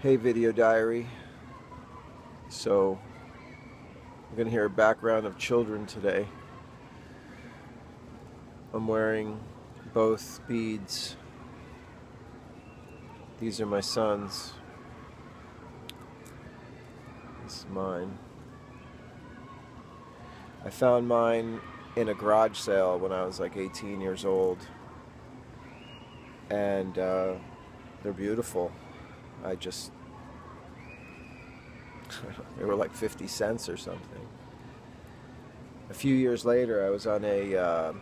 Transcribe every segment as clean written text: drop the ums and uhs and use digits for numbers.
Hey, video diary. So, we're going to hear a background of children today. I'm wearing both beads. These are my sons. This is mine. I found mine in a garage sale when I was like 18 years old. And they're beautiful. They were like 50 cents or something. A few years later, I was on a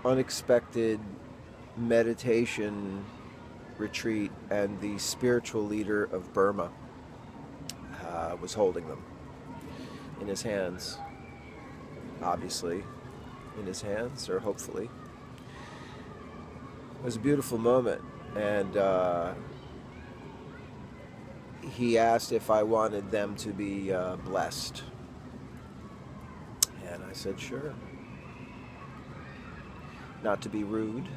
unexpected meditation retreat, and the spiritual leader of Burma was holding them in his hands. Obviously, in his hands, or hopefully. It was a beautiful moment, and he asked if I wanted them to be blessed. And I said, sure. Not to be rude.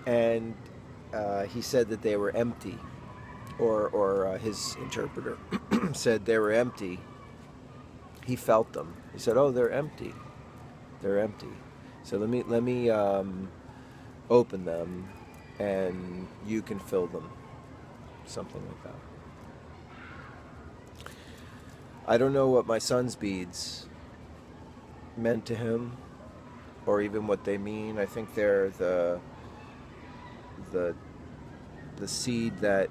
And he said that they were empty, or his interpreter said they were empty. He felt them. He said, "Oh, they're empty. They're empty. So let me open them, and you can fill them." Something like that. I don't know what my son's beads meant to him, or even what they mean. I think they're the seed that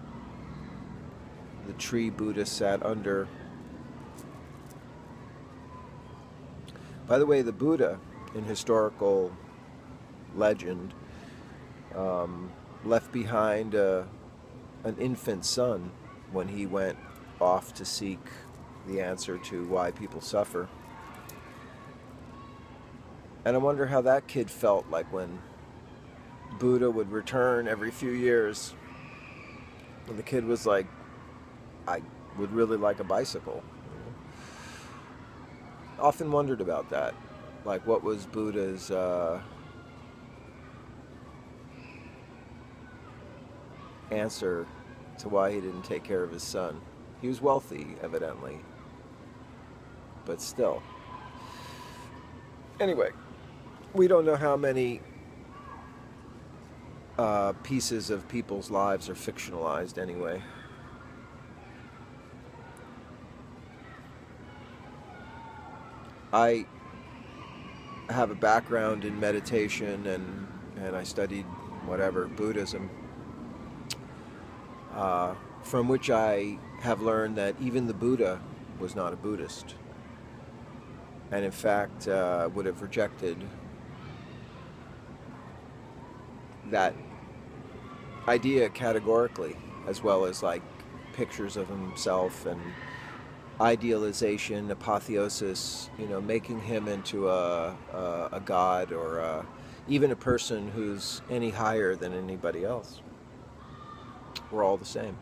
the tree Buddha sat under. By the way, the Buddha, in historical legend, left behind an infant son when he went off to seek the answer to why people suffer. And I wonder how that kid felt like when Buddha would return every few years. When the kid was like, I would really like a bicycle. Often wondered about that. Like, what was Buddha's answer to why he didn't take care of his son? He was wealthy, evidently. But still. Anyway, we don't know how many pieces of people's lives are fictionalized anyway. I have a background in meditation, and I studied Buddhism, from which I have learned that even the Buddha was not a Buddhist, and in fact would have rejected that idea categorically, as well as like pictures of himself and idealization, apotheosis, making him into a god, or even a person who's any higher than anybody else. We're all the same.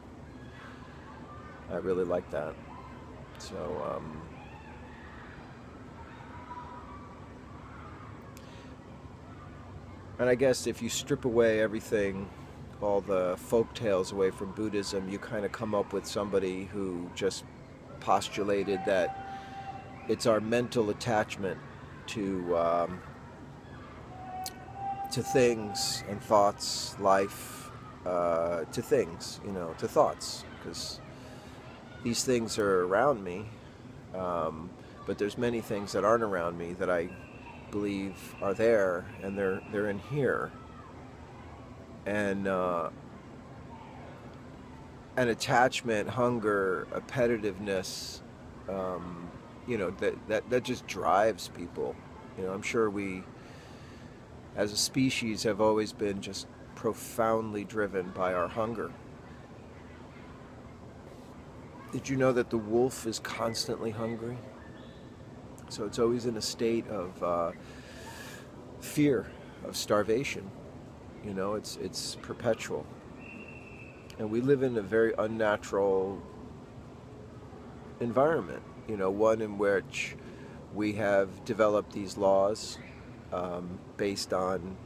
I really like that. So, and I guess if you strip away everything, all the folk tales away from Buddhism, you kind of come up with somebody who just postulated that it's our mental attachment to things and thoughts, life, to things, to thoughts, because these things are around me, but there's many things that aren't around me that I believe are there, and they're in here, and an attachment, hunger, appetitiveness, that just drives people. I'm sure we, as a species, have always been just profoundly driven by our hunger. Did you know that the wolf is constantly hungry? So it's always in a state of fear, of starvation. It's perpetual. And we live in a very unnatural environment, one in which we have developed these laws based on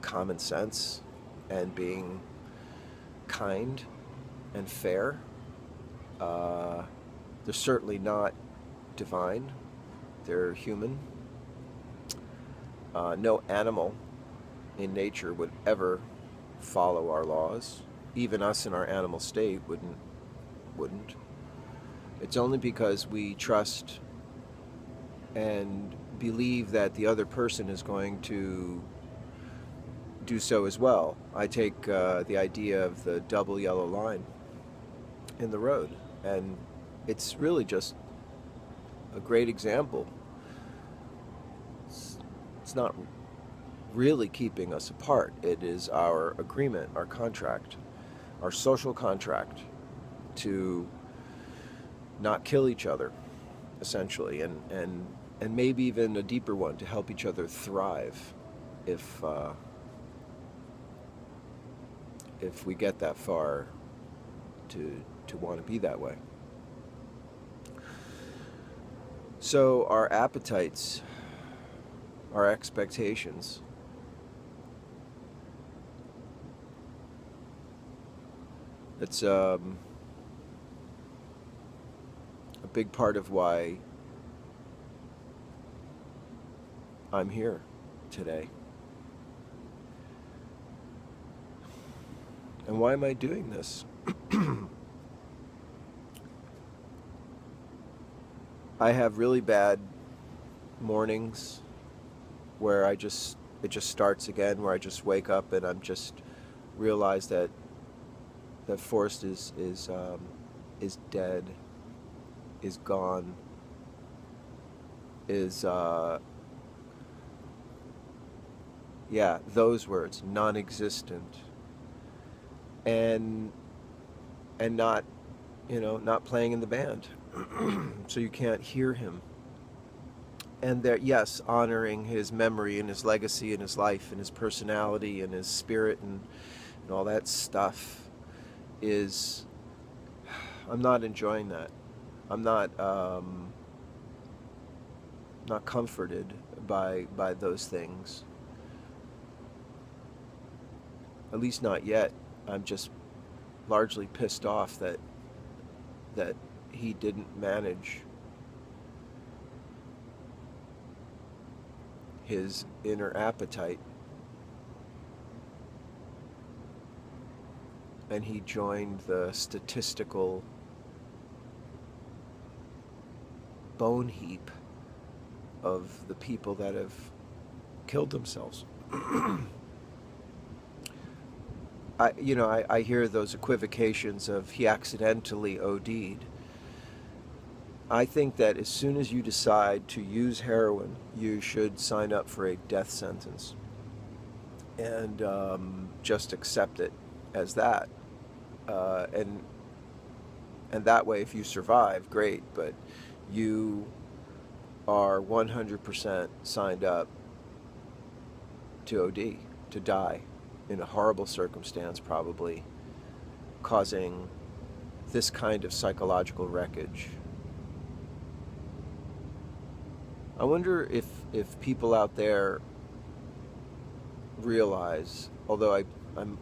common sense and being kind and fair. They're certainly not divine. They're human. No animal in nature would ever follow our laws. Even us in our animal state wouldn't. It's only because we trust and believe that the other person is going to do so as well. I take the idea of the double yellow line in the road, and it's really just a great example. It's not really keeping us apart. It is our agreement, our contract, our social contract to not kill each other, essentially, and maybe even a deeper one, to help each other thrive if we get that far to want to be that way. So our appetites, our expectations, it's a big part of why I'm here today. And why am I doing this? I have really bad mornings where it just starts again, where I just wake up and I'm just realize that Forrest is dead, is gone, is those words, non-existent, and not, not playing in the band. So you can't hear him. And there, yes, honoring his memory and his legacy and his life and his personality and his spirit and all that stuff is, I'm not enjoying that. I'm not comforted by those things. At least not yet. I'm just largely pissed off that he didn't manage his inner appetite, and he joined the statistical bone heap of the people that have killed themselves. I hear those equivocations of he accidentally OD'd. I think that as soon as you decide to use heroin, you should sign up for a death sentence and just accept it as that. And that way, if you survive, great, but you are 100% signed up to OD, to die in a horrible circumstance, probably causing this kind of psychological wreckage. I wonder if people out there realize, although I'm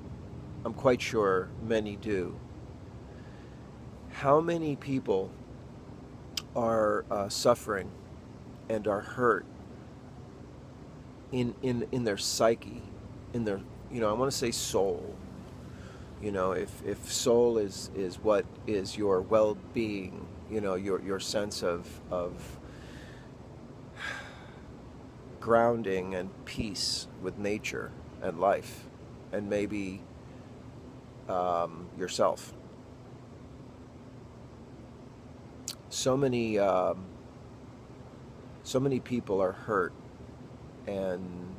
quite sure many do, how many people are suffering and are hurt in their psyche, in their, I want to say soul. If soul is what is your well-being, your sense of grounding and peace with nature and life, and maybe yourself. So many people are hurt and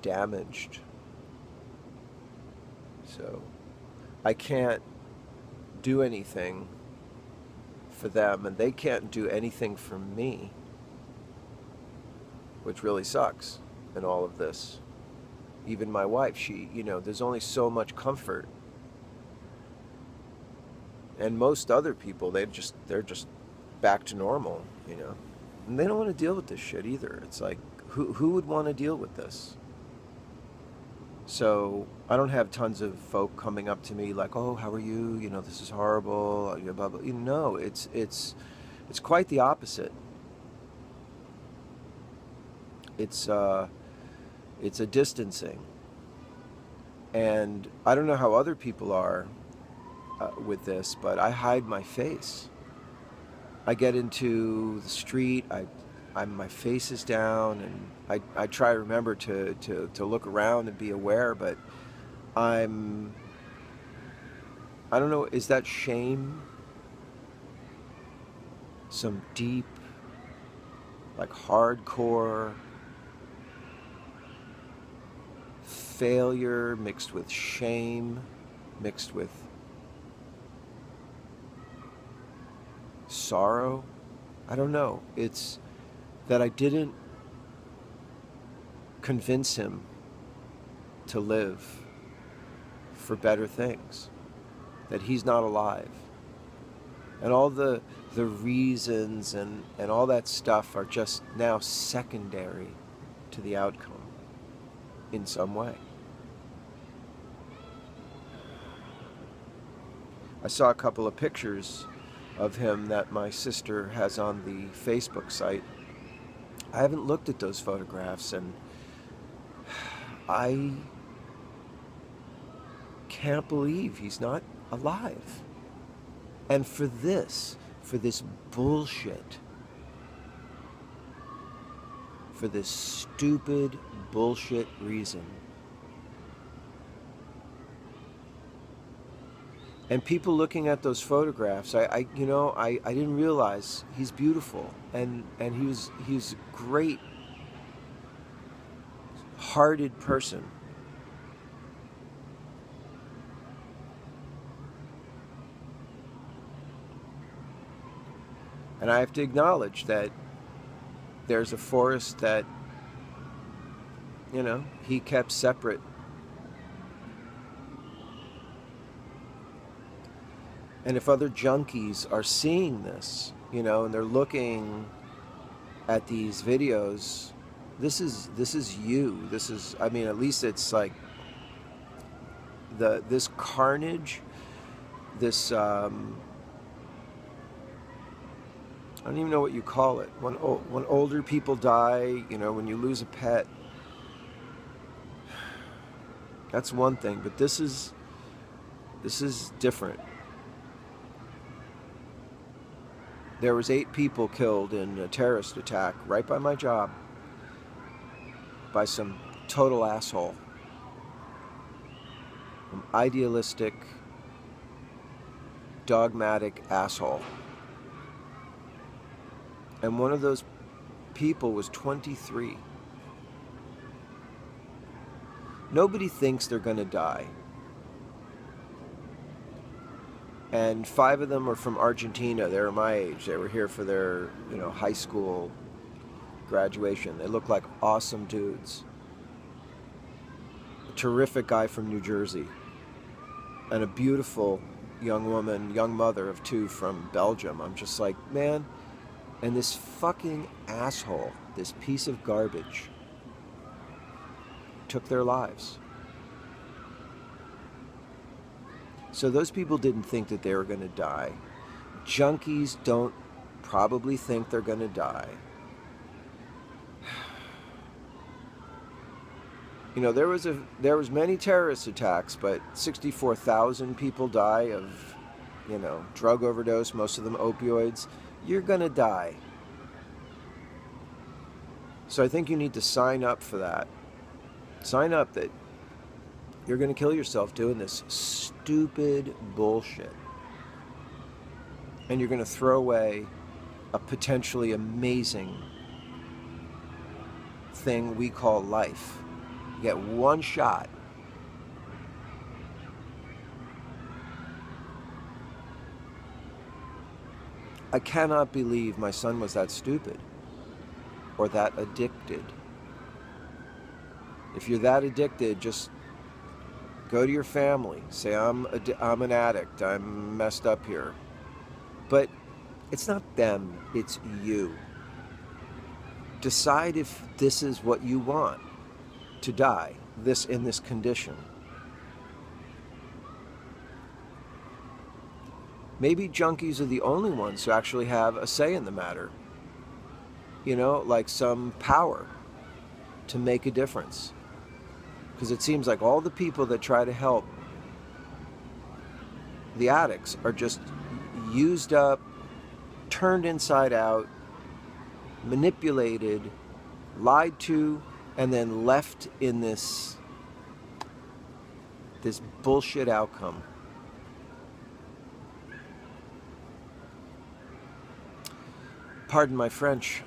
damaged. So I can't do anything for them, and they can't do anything for me, which really sucks in all of this. Even my wife, she, there's only so much comfort. And most other people, they're just back to normal, And they don't want to deal with this shit either. It's like, who would want to deal with this? So I don't have tons of folk coming up to me like, "Oh, how are you? You know, this is horrible." Blah, blah. You know, it's quite the opposite. It's uh, it's a distancing, and I don't know how other people are with this, but I hide my face. I get into the street. My face is down, and I try to remember to look around and be aware, but I'm I don't know, is that shame? Some deep, like hardcore failure mixed with shame, mixed with sorrow? I don't know. It's that I didn't convince him to live for better things, that he's not alive. And all the reasons and all that stuff are just now secondary to the outcome in some way. I saw a couple of pictures of him that my sister has on the Facebook site. I haven't looked at those photographs, and I can't believe he's not alive. And for this bullshit, for this stupid bullshit reason. And people looking at those photographs, I didn't realize he's beautiful, and he's a great hearted person. And I have to acknowledge that there's a forest that, he kept separate. And if other junkies are seeing this, and they're looking at these videos, this is you. This is, at least it's like this carnage, this I don't even know what you call it. When older people die, when you lose a pet, that's one thing. But this is different. There was 8 people killed in a terrorist attack right by my job by some total asshole, an idealistic, dogmatic asshole. And one of those people was 23. Nobody thinks they're going to die. And 5 of them are from Argentina. They were my age. They were here for their, high school graduation. They look like awesome dudes. A terrific guy from New Jersey. And a beautiful young mother of 2 from Belgium. I'm just like, man. And this fucking asshole, this piece of garbage, took their lives. So those people didn't think that they were going to die. Junkies don't probably think they're going to die. There was many terrorist attacks, but 64,000 people die of, drug overdose, most of them opioids. You're going to die. So I think you need to sign up for that. Sign up that you're going to kill yourself doing this stupid bullshit. And you're going to throw away a potentially amazing thing we call life. You get one shot. I cannot believe my son was that stupid or that addicted. If you're that addicted, just go to your family. Say, I'm an addict. I'm messed up here. But it's not them. It's you. Decide if this is what you want, to die. in this condition. Maybe junkies are the only ones who actually have a say in the matter. You know, like some power to make a difference. Because it seems like all the people that try to help the addicts are just used up, turned inside out, manipulated, lied to, and then left in this bullshit outcome. Pardon my French.